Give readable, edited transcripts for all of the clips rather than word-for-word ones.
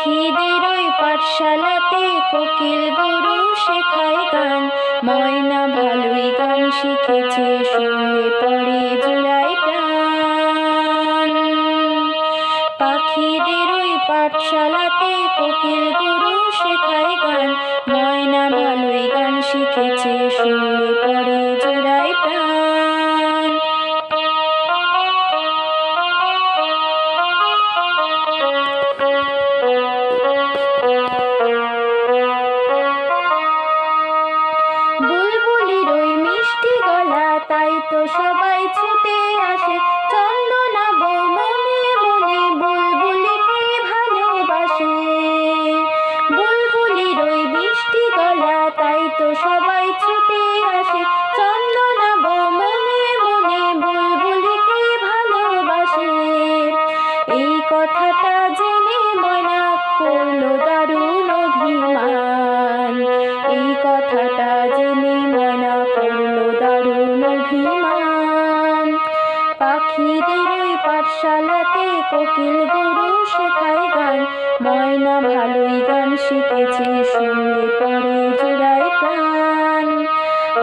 পাখিদের ওই পাঠশালাতে কোকিল গুরু শেখায় গান। ময়না ভালোই গান শিখেছে, শুনলে পরে জুড়ায় প্রাণ। পাখিদের ওই পাঠশালাতে কোকিল গুরু শেখায় গান। ময়না ভালোই গান শিখেছে, শুনলে পরে জুড়ায় প্রাণ। বুলবুলির ওই মিষ্টি গলা, তাই তো সবাই ছুটে আসে। চন্দনা বউ মনে মনে বুলবুলিকে ভালোবাসে। বুলবুলির ওই মিষ্টি গলা, তাই তো সবাই ছুটে আসে। চন্দনা বউ মনে মনে বুলবুলিকে ভালোবাসে। এই কথাটা জেনে ময়না করলো দারুণ অভিমান। এই কথাটা জেনে ময়না করলো দারুণ অভিমান। পাখিদের ওই পাঠশালাতে কোকিল গুরু শেখায় গান। ময়না ভালোই গান শিখেছে, শুনলে পরে জুড়ায় প্রাণ।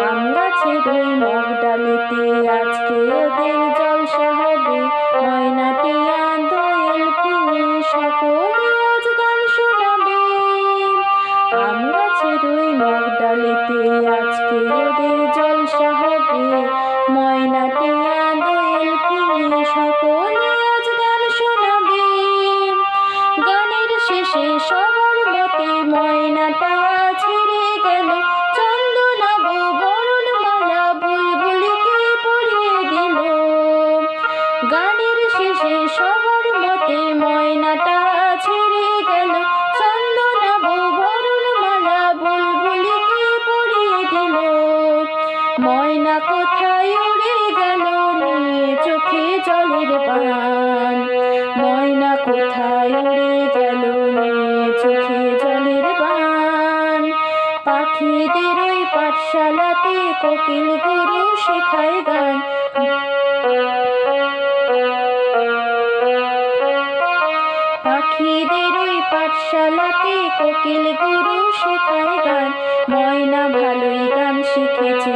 আম গাছের ওই মগ ডালেতে আজকে ওদের জলসা হবে। ময়না টিয়া দোয়েল ফিঙে সকলে আজ গান শোনাবে। আম গাছের ওই মগ ডালেতে আজকে ওদের জলসা হবে। ময়না টিয়া দোয়েল ফিঙে সকলে আজ গান শোনাবে। গানের শেষে সবার মতে ময়নাটা ছেড়ে গেল। চন্দনা বউ বরণমালা বুলবুলিকে পরিয়ে দিল। গানের শেষে সবার মতে ময়নাটা ছেড়ে গেল। চন্দনা বউ বরণমালা বুলবুলিকে পরিয়ে দিল। ময়না কোথায় উড়ে গেল নিয়ে চোখে জলের বান। ময়না কোথায় উড়ে গেল নিয়ে চোখে জলের বান। পাখিদের ওই পাঠশালাতে কোকিল গুরু শেখায় গান। পাখিদের ওই পাঠশালাতে কোকিল গুরু শেখায় গান। ময়না ভালোই গান শিখেছে,